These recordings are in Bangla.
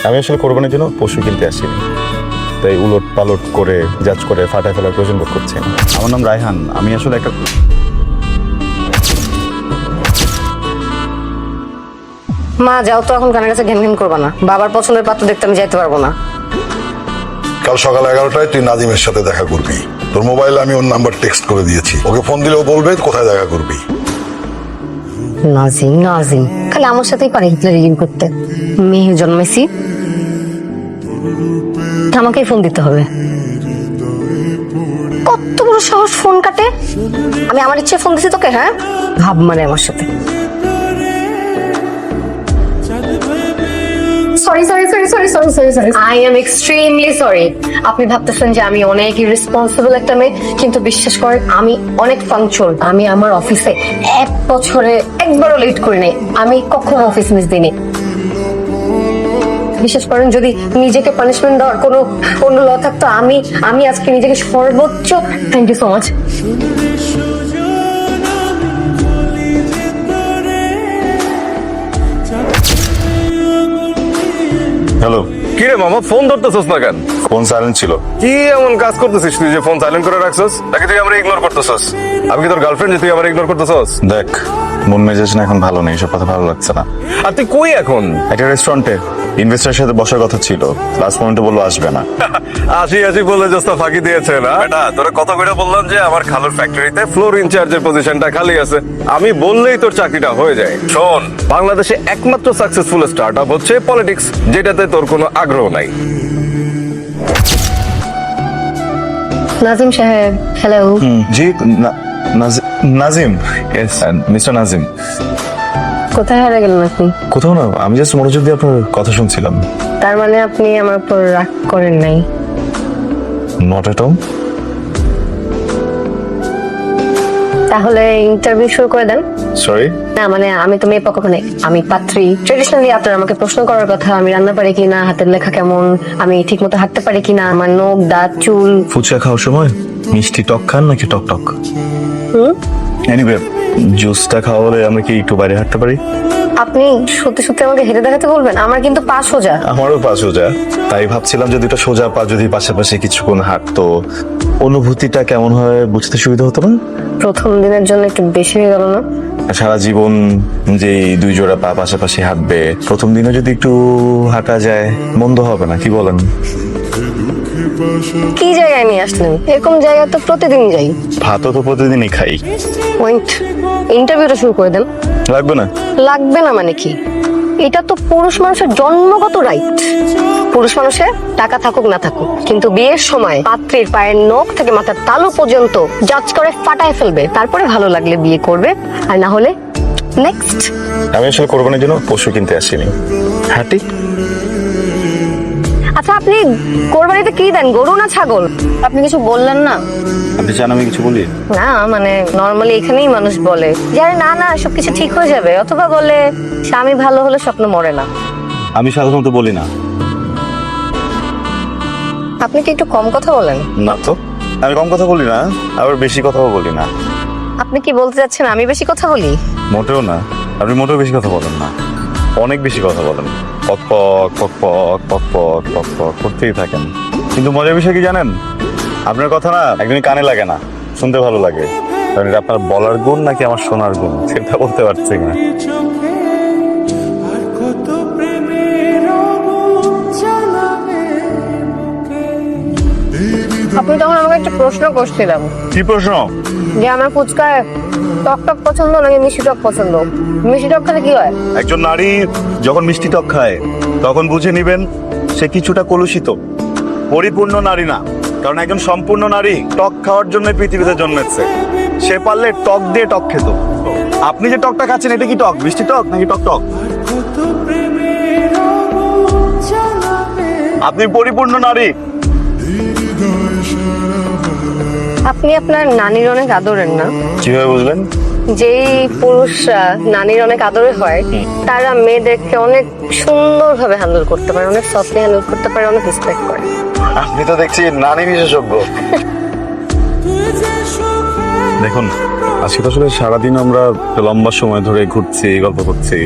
আমি আসলে কোরবানির জন্য পশু কিনতে আসিনি, তাই উলট পালট করে জাজ করে ফাটায় ফেলার প্রয়োজন বোধ করছি না। আমার নাম রায়হান, আমি আসলে একটা মা যাও তো, এখন কানের কাছে ঘ্যান ঘ্যান করবা না। বাবার পছন্দের পাত্র দেখতে আমি যাইতে পারবো না। কাল সকাল 11টায় তুই নাজিমের সাথে দেখা করবি। তোর মোবাইলে আমি ওর নাম্বার টেক্সট করে দিয়েছি, ওকে ফোন দিলেও বলবে কোথায় দেখা করবি। নাজিম নাজিম খালি আমার সাথেই পারে হিটলারিজম করতে। মেয়ে জন্মেছি, আমাকেই ফোন দিতে হবে। কত বড় সাহস ফোন কাটে! আমি আমার ইচ্ছে ফোন দিছি তোকে? হ্যাঁ, ভাব মানে আমার সাথে। Sorry sorry sorry sorry sorry sorry sorry I am extremely sorry. আপনি ভাবতেছেন যে আমি অনেক ইরেসপন্সিবল একটা মেয়ে, কিন্তু বিশ্বাস করেন আমি অনেক পাংচুয়াল। আমি আমার অফিসে 1 বছরে একবারও লেট করি নাই। আমি কখনো অফিস মিস দিইনি। বিশ্বাস করেন, যদি নিজেকে পানিশমেন্ট দেওয়ার কোনো ল থাকতো, আমি আজকে নিজেকে সর্বোচ্চ। Thank you so much. Hello. কি রে মামা, ফোন ধরতেছস না কেন? ফোন সাইলেন্ট ছিল। কি এমন কাজ করতেছিস তুই যে ফোন সাইলেন্ট করে রাখছস? নাকি তুই আমরা ইগনোর করতেছস? আমি কি তোর গার্লফ্রেন্ড যে তুই আমার ইগনোর করতেছস? দেখ, মন মেজাজ না এখন ভালো নেই, সব কথা ভালো লাগছে না। আর তুই কই এখন? একটা রেস্টুরেন্টে ইনভেস্টারের সাথে বসার কথা ছিল, লাস্ট মোমেন্টে বললো আসবে না। আসি বলে জস্তা ফাঁকি দিয়েছে না বেটা। তোরা কত করে বললাম যে আমার খালুর ফ্যাক্টরিতে ফ্লোর ইনচার্জের পজিশনটা খালি আছে, আমি বললেই তোর চাকরিটা হয়ে যায়। শোন, বাংলাদেশে একমাত্র সাকসেসফুল স্টার্টআপ হচ্ছে পলিটিক্স, যেটাতে তোর কোনো আগ্রহ নাই। নাজিম সাহেব, হ্যালো। জি, নাজিম, মিস্টার নাজিম। কোথায় হারিয়ে গেলেন আপনি? কোথাও না, আমি জাস্ট মনোযোগ দিয়ে আপনার কথা শুনছিলাম। তার মানে আপনি আমার উপর রাগ করেন নাই? Not at all. তাহলে ইন্টারভিউ শুরু করে দেন। সরি। না মানে আমি তো মেয়ে পক্ষ নেই, আমি পাত্রী। ট্রেডিশনালি আপনার আমাকে প্রশ্ন করার কথা, আমি রান্না পারি কিনা, হাতের লেখা কেমন, আমি ঠিক মতো হাঁটতে পারি কিনা, আমার নখ দাঁত চুল। ফুচকা খাওয়ার সময় মিষ্টি টক খান নাকি টক টক? এনিওয়ে, জুসটা খাওয়া হলে আমরা কি একটু বাইরে হাঁটতে পারি? আপনি সত্যি সত্যি আমাকে হেঁটে দেখাতে বলবেন? আমার কিন্তু পা সোজা। আমারও পা সোজা, তাই ভাবছিলাম যে দুটো সোজা পা যদি পাশাপাশি কিছুক্ষণ হাঁটতো, অনুভূতিটা কেমন হয় বুঝতে সুবিধা হতো না? প্রথম দিনের জন্য একটু বেশি হয়ে গেল না? সারা জীবন যে দুই জোড়া পা পাশাপাশি হাঁটবে, প্রথম দিনে যদি একটু হাঁটা যায় মন্দ হবে না, কি বলেন? কি জায়গায় নিয়ে আসলেন? এরকম জায়গা তো প্রতিদিন যাই। ভাতও তো প্রতিদিনই খাই। পয়েন্ট, ইন্টারভিউটা শুরু করে দেন। লাগবে না? লাগবে না মানে কি? এটা তো পুরুষ মানুষের জন্মগত রাইট। পুরুষ মানুষের টাকা থাকুক না থাকুক, কিন্তু বিয়ের সময় পাত্রীর পায়ের নখ থেকে মাথার তালু পর্যন্ত জাজ করে ফাটায় ফেলবে, তারপরে ভালো লাগলে বিয়ে করবে, আর না হলে নেক্সট। আমি আসলে কোরবানির জন্য পশু কিনতে আসিনি, হাঁটি। আচ্ছা, আপনি কোরবানিতে কি দেন, গরু না ছাগল? আপনি কিছু বললেন না। আপনি চান আমি কিছু বলি? না মানে নর্মালি এখানেই মানুষ বলে যে আরে না না সবকিছু ঠিক হয়ে যাবে, অথবা বলে স্বামী ভালো হলে স্বপ্ন মরে না। আমি সাধারণত বলি না। আপনি কি একটু কম কথা বলেন? না তো, আমি কম কথা বলি না, আবার বেশি কথাও বলি না। আপনি কি বলতে চাচ্ছেন আমি বেশি কথা বলি? মোটেও না, আপনি মোটেও বেশি কথা বলেন না, অনেক বেশি কথা বলেন। পক পক পক পক পক পক পক পক করতেই থাকেন। কিন্তু মজার বিষয় কি জানেন, আপনার কথা না একদমই কানে লাগে না, শুনতে ভালো লাগে। কারণ এটা আপনার বলার গুণ নাকি আমার শোনার গুণ সেটা বলতে পারছি না। আপনি তখন আমাকে একটা প্রশ্ন করছিলাম কি প্রশ্ন? যে আমার ফুচকায় টক টক পছন্দ নাকি মিষ্টি টক পছন্দ। মিষ্টি টক খেলে কি হয়? একজন নারী যখন মিষ্টি টক খায় তখন বুঝে নিবেন সে কিছুটা কলুষিত, পরিপূর্ণ নারী না। কারণ একজন সম্পূর্ণ নারী টক খাওয়ার জন্য পৃথিবীতে জন্মেছে। সে পারলে টক দিয়ে টক খেত। আপনি যে টকটা খাচ্ছেন এটা কি টক, মিষ্টি টক নাকি টক টক? আপনি পরিপূর্ণ নারী। আপনি আপনার নানির অনেক আদরেন না? কিভাবে বুঝলেন? যেই পুরুষরা নানির অনেক আদরে হয় তারা মেয়েদেরকে অনেক সুন্দরভাবে হ্যান্ডেল করতে পারে, অনেক সফটলি হ্যান্ডেল করতে পারে, অনেক রেসপেক্ট করে। আপনি তো দেখছি নারী বিশেষজ্ঞ। দেখুন, আজকে তো আসলে সারাদিন আমরা লম্বা সময় ধরে ঘুরছি, গল্প করছি।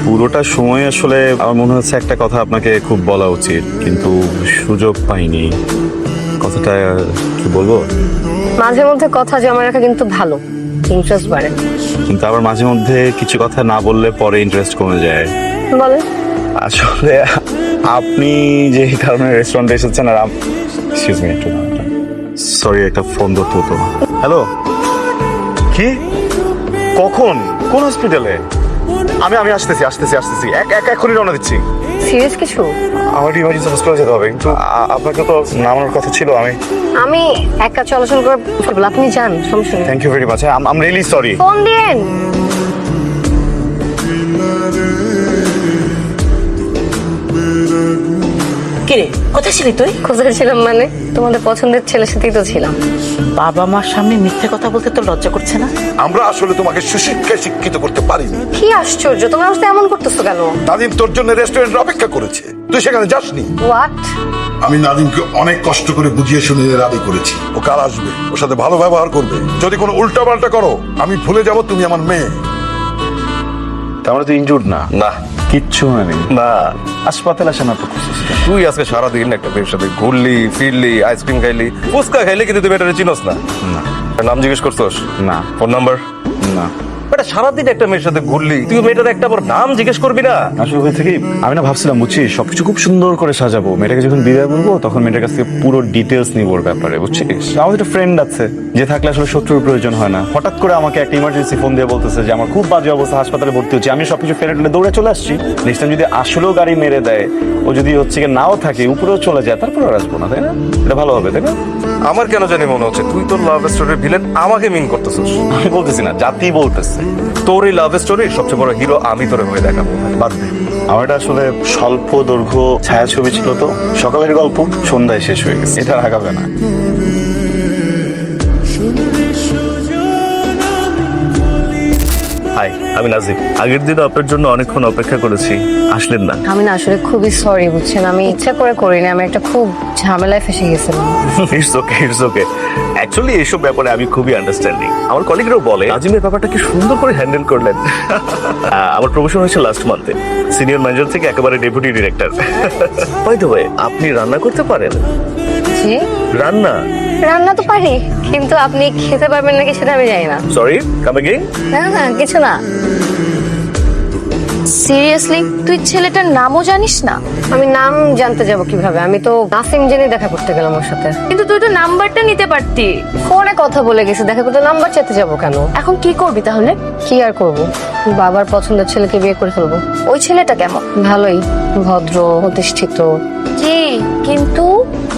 পুরোটা সময় আসলে আমার মনে হচ্ছে একটা কথা আপনাকে খুব বলা উচিত, কিন্তু সুযোগ পাইনি। কথাটা কি বলবো? মাঝে মধ্যে কথা জমা রাখা কিন্তু ভালো, ইন্টারেস্ট বাড়ে। কিন্তু আবার মাঝে মধ্যে কিছু কথা না বললে পরে ইন্টারেস্ট কমে যায়। বলে আসলে আপনি যে কারণে রেস্টুরেন্টে এসেছেন, আর এক্সকিউজ মি একটু, সরি একটা ফোন ধরতে হতো। হ্যালো, কি? কখন? কোন হসপিটালে? আমি আমি আসতেছি আসতেছি আসতেছি এখনই রওনা দিচ্ছি। সিরিয়াস কিছু? আমার ইমার্জেন্সি হসপিটালে যেতে হবে, কিন্তু আপনাকে তো নামানোর কথা ছিল। আমি একা চলাচল করে বলবো, আপনি যান, সমস্যা নেই। Thank you very much. I'm really sorry. Phone দিন। কিরে কোথায় ছিলি তুই? কোথায় ছিলাম মানে? তোমাদের পছন্দের ছেলের সাথেই তো ছিলাম। বাবা মার সামনে মিথ্যে কথা বলতে তোর লজ্জা করছে না? আমরা আসলে তোমাকে সুশিক্ষায় শিক্ষিত করতে পারিনি। কি আশ্চর্য, তোমরা আসতে এমন করতেছো কেন? নাদিম তোর জন্য রেস্টুরেন্টে অপেক্ষা করেছে, তুই সেখানে যাসনি। হোয়াট? আমি নাদিমকে অনেক কষ্ট করে বুঝিয়ে শুনিয়ে রাজি করেছি, ও কাল আসবে, ওর সাথে ভালো ব্যবহার করবে। যদি কোনো উল্টাপাল্টা করো আমি ভুলে যাব তুমি আমার মেয়ে। আমরা তো ইনজুর্ড না, না কিচ্ছু হয়নি। না, হাসপাতালে আসে না তো। তুই আজকে সারাদিন একটা মেয়ের সাথে ঘুরলি ফিরলি, আইসক্রিম খাইলি, ফুচকা খাইলি, কিন্তু তুই মেয়েটারে চিনোস না। না তার নাম জিজ্ঞেস করছোস? না ফোন নাম্বার? না, এটা সারাদিন একটা মেয়ের সাথে ঘুরলি, তুই মেয়েটার একটা আবার নাম জিজ্ঞেস করবি না? আসলে হয়েছে কি, আমি না ভাবছিলাম বুঝছিস সবকিছু খুব সুন্দর করে সাজাবো, মেয়েটাকে যখন বিদায় বলবো তখন মেয়েটার কাছ থেকে পুরো ডিটেলস নিব ওর ব্যাপারে, বুঝছিস। আমার একটা ফ্রেন্ড আছে যে থাকলে আসলে শত্রুর প্রয়োজন হয় না। হঠাৎ করে আমাকে একটা ইমার্জেন্সি ফোন দিয়ে বলতেছে যে আমার খুব বাজে অবস্থা, হাসপাতালে ভর্তি হচ্ছে। আমি সবকিছু ফেলে টেলে দৌড়ে চলে আসছি। নেক্সট টাইম যদি আসলেও গাড়ি মেরে দেয়, ও যদি হচ্ছে কি নাও থাকে, উপরেও চলে যায়, তারপর আর আসবো না, তাই না? এটা ভালো হবে, তাই না? আমার কেন জানি মনে হচ্ছে তুই তোর লাভ স্টোরির ভিলেন আমাকে মিন করতেছিস। আমি বলতেছি না, জাতি বলতেছে। তোর এই লাভ স্টোরির সবচেয়ে বড় হিরো আমি তোরে হয়ে দেখাবো। বাদ দে, আমার এটা আসলে স্বল্প দৈর্ঘ্য ছায়াছবি ছিল তো, সকালের গল্প সন্ধ্যায় শেষ হয়ে গেছে, এটা রাখাবে না। হাই, আমি নাজিব। আগের দিন আপনার জন্য অনেকক্ষণ অপেক্ষা করেছি, আসলেন না। আমি না আসলে খুবই সরি, বুঝছেন, আমি ইচ্ছা করে করিনি, আমি একটা খুব ঝামেলায় ফেসে গেছিলাম। It's okay, it's okay. Actually এইসব ব্যাপারে আমি খুবই আন্ডারস্ট্যান্ডিং। আমার কলিগরাও বলে নাজিমের ব্যাপারটা কি সুন্দর করে হ্যান্ডেল করলেন। আমার প্রমোশন হয়েছে লাস্ট মান্থে, সিনিয়র ম্যানেজার থেকে একেবারে deputy director. By the way, আপনি রান্না করতে পারেন? জি, রান্না? রান্না তো পারি, কিন্তু আপনি খেতে পারবেন নাকি সেটা আমি জানি না। Sorry, come again. না না, কিছু না। সিরিয়াসলি তুই ছেলেটার নামও জানিস না? আমি নাম জানতে যাব কিভাবে? আমি তো নাসিম জেনে দেখা করতে গেলাম ওর সাথে। কিন্তু তুই তো নাম্বারটা নিতে পারতি। ফোনে কথা বলে গেছে, দেখা করতে নাম্বার চাইতে যাবো কেন? এখন কি করবি তাহলে? কি আর করব, বাবার পছন্দের ছেলেকে বিয়ে করে ফেলবো। ওই ছেলেটা কেমন? ভালোই, ভদ্র, প্রতিষ্ঠিত। কি কিন্তু?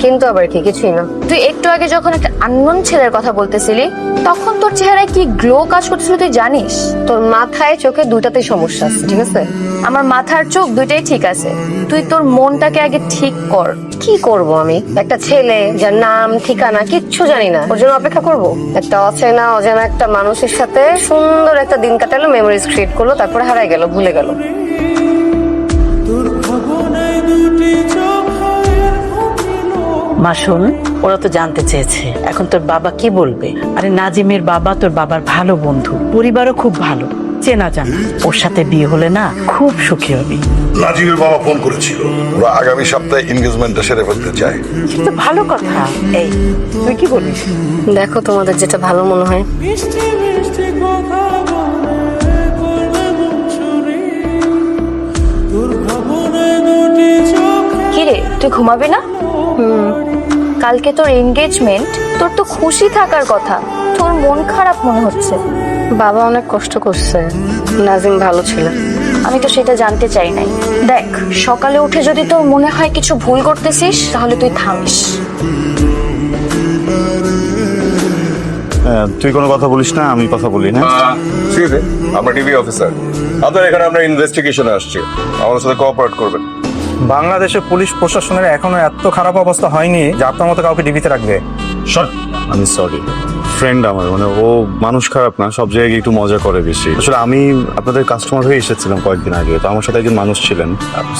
কিন্তু আবার কি? কিছুই না। তুই একটু আগে যখন একটা আননোন ছেলের কথা বলতেছিলি, তখন তোর চেহারায় কি গ্লো কাজ করতেছিল তুই জানিস? তোর মাথায় চোখে দুটাতেই সমস্যা আছে, ঠিক আছে? আমার মাথার চোখ দুইটাই ঠিক আছে, তুই তোর মনটাকে আগে ঠিক কর। কি করব আমি? একটা ছেলে যার নাম ঠিকানা কিচ্ছু জানি না, ওর জন্য অপেক্ষা করব? একটা অচেনা অজানা একটা মানুষের সাথে সুন্দর একটা দিন কাটালো, মেমোরিজ ক্রিয়েট করলো, তারপরে হারাই গেল, ভুলে গেল। মা শোন, ওরা তো জানতে চেয়েছে এখন তোর বাবা কি বলবে। আরে নাজিমের বাবা তোর বাবার ভালো বন্ধু, পরিবারও খুব ভালো, চেনা জানা। ওর সাথে বিয়ে হলে না খুব সুখী হবি। নাজিমের বাবা ফোন করেছিল, ওরা আগামী সপ্তাহে এনগেজমেন্টটা সেরে ফেলতে চায়। সেটা তো ভালো কথা। এই তুই কি বলিস? দেখো তোমাদের যেটা ভালো মনে হয়। কিরে তুই ঘুমাবি না? কালকে তোর এনগেজমেন্ট, তোর তো খুশি থাকার কথা, তোর মন খারাপ মনে হচ্ছে। বাবা অনেক কষ্ট করছে, নাজিম ভালো ছিল। আমি তো সেটা জানতে চাই নাই। দেখ, সকালে উঠে যদি তোর মনে হয় কিছু ভুল করতেছিস, তাহলে তুই থামিস। তুই কোনো কথা বলিস না, আমি কথা বলি না। আমরা টিভি অফিসার, আপনার এখানে আমরা ইনভেস্টিগেশনে আসছি, আমাদের সাথে কোঅপারেট করবেন। বাংলাদেশের পুলিশ প্রশাসনের এখনো এত খারাপ অবস্থা হয়নি যে আপনার মতো কাউকে ডিবিতে রাখবে। আমি সরি, ফ্রেন্ড আমার, মানে ও মানুষ খারাপ না, সব জায়গায় একটু মজা করে বেশি। আসলে আমি আপনাদের কাস্টমার হয়ে এসেছিলাম কয়েকদিন আগে, তো আমার সাথে একজন মানুষ ছিলেন,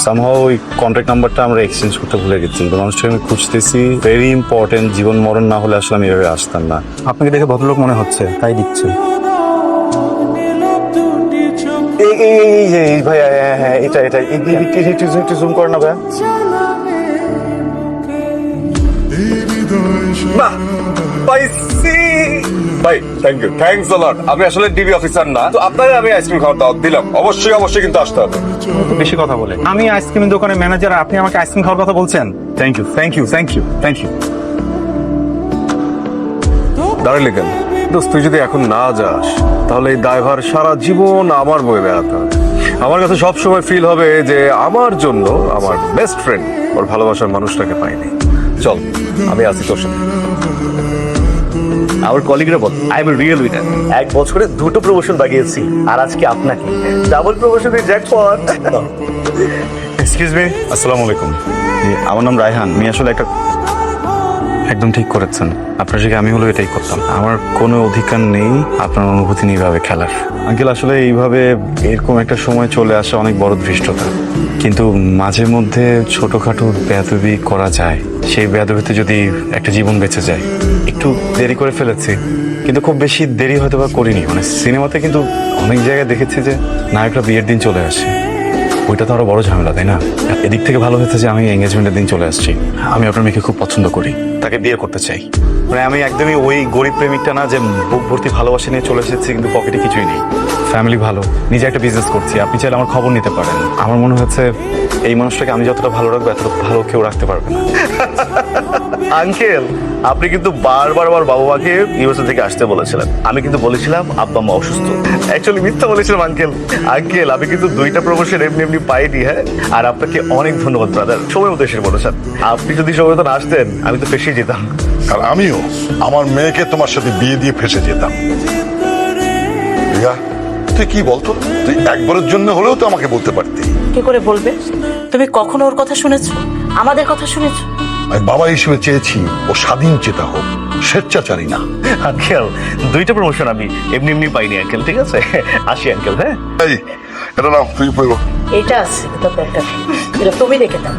সামহাও ওই কন্ট্যাক্ট নাম্বারটা আমরা এক্সচেঞ্জ করতে ভুলে গেছি। তো মানুষটাকে আমি খুঁজতেছি, ভেরি ইম্পর্টেন্ট, জীবন মরণ না হলে আসলে আমি এভাবে আসতাম না। আপনাকে দেখে ভদ্রলোক মনে হচ্ছে, তাই দিচ্ছে। এই ভাই, হ্যাঁ এটা একটু জুম করে না ভাই। বাহ, পাইছি ভাই, থ্যাংক ইউ, থ্যাঙ্কস আ লট। আমি আসলে ডিবি অফিসার না, তো আপনাকে আমি আইসক্রিম খাওয়ার দাওয়াত দিলাম। অবশ্যই কিন্তু আসতে হবে। বেশি কথা বলে আমি আইসক্রিমের দোকানের ম্যানেজার, আপনি আমাকে আইসক্রিম খাওয়ার কথা বলছেন? Thank you. দাঁড়ালে কেন দোস্ত? তুই যদি এখন না যাস তাহলে এই দায়ভার সারা জীবন আমার বয়ে বেড়াতে হবে। আমার কাছে সবসময় ফিল হবে যে আমার জন্য আমার বেস্ট ফ্রেন্ড ওর ভালোবাসার মানুষটাকে পাইনি। চল, আমি আছি তোর সাথে। আমার কলিগরা বল, আই এম রিয়েল উইনার। 1 বছরে 2টো প্রমোশন বাগিয়েছি, আর আজকে আপনাকে ডাবল প্রমোশনের জ্যাকপট। এক্সকিউজ মি, আসসালামু আলাইকুম। আমার নাম রায়হান। আমি আসলে একদম ঠিক করেছেন, আপনার জায়গায় আমি হলো এটাই করতাম। আমার কোনো অধিকার নেই আপনার অনুভূতি নিয়ে এইভাবে খেলার। আঙ্কেল, আসলে এইভাবে এরকম একটা সময় চলে আসে অনেক বড় ধৃষ্টতা, কিন্তু মাঝে মধ্যে ছোটখাটো বেয়াদবি করা যায়। সেই বেয়াদবিতে যদি একটা জীবন বেঁচে যায়। একটু দেরি করে ফেলেছি, কিন্তু খুব বেশি দেরি হয়তো বা করিনি। মানে সিনেমাতে কিন্তু অনেক জায়গায় দেখেছি যে নায়করা বিয়ের দিন চলে আসে, ওইটা তো আরো বড় ঝামেলা, তাই না? এদিক থেকে ভালো হয়েছে যে আমি এঙ্গেজমেন্টের দিন চলে আসছি। আমি আপনার মেয়েকে খুব পছন্দ করি, তাকে বিয়ে করতে চাই। মানে আমি একদমই ওই গরিব প্রেমিকটা না যে বুক ভর্তি ভালোবাসা নিয়ে চলে এসেছি কিন্তু পকেটে কিছুই নেই। ফ্যামিলি ভালো, নিজে একটা বিজনেস করছি। আপনি চাইলে আমার খবর নিতে পারেন। আমার মনে হচ্ছে এই মানুষটাকে আমি যতটা ভালো রাখবো এতটা ভালো কেউ রাখতে পারবে না। আঙ্কেল, আপনি কিন্তু বারবার আমার বাবা মাকে ইউএসএ থেকে আসতে বলেছিলেন। আমি কিন্তু বলেছিলাম আব্বা মা অসুস্থ। অ্যাকচুয়ালি মিথ্যা বলেছিলাম আঙ্কেল। আমি কিন্তু 2টা প্রমোশন এমনি পাইনি। হ্যাঁ, আর আপনাকে অনেক ধন্যবাদ ব্রাদার, সময় মতো এসে বলেছেন। আপনি যদি সময় মতো না আসতেন আমি তো ফেসে যেতাম। আর আমিও আমার মেয়েকে তোমার সাথে বিয়ে দিয়ে ফেসে যেতাম। রিয়া, তুই কি বলতো? তুই একবারের জন্য হলেও তো আমাকে বলতে পারতি। কি করে বলবে? তুমি কখনো ওর কথা শুনেছো? আমাদের কথা শুনেছো? আমি বাবা হিসেবে চেয়েছি ও স্বাধীন চেতা হোক, স্বেচ্ছাচারী না। আঙ্কেল, 2টা প্রমোশন আমি এমনি পাইনি আঙ্কেল, ঠিক আছে? আসি আঙ্কেল। হ্যাঁ, এই, এটা নাও, তুই পড়ো। এটা আছে, এটা তুমি দেখে দাও।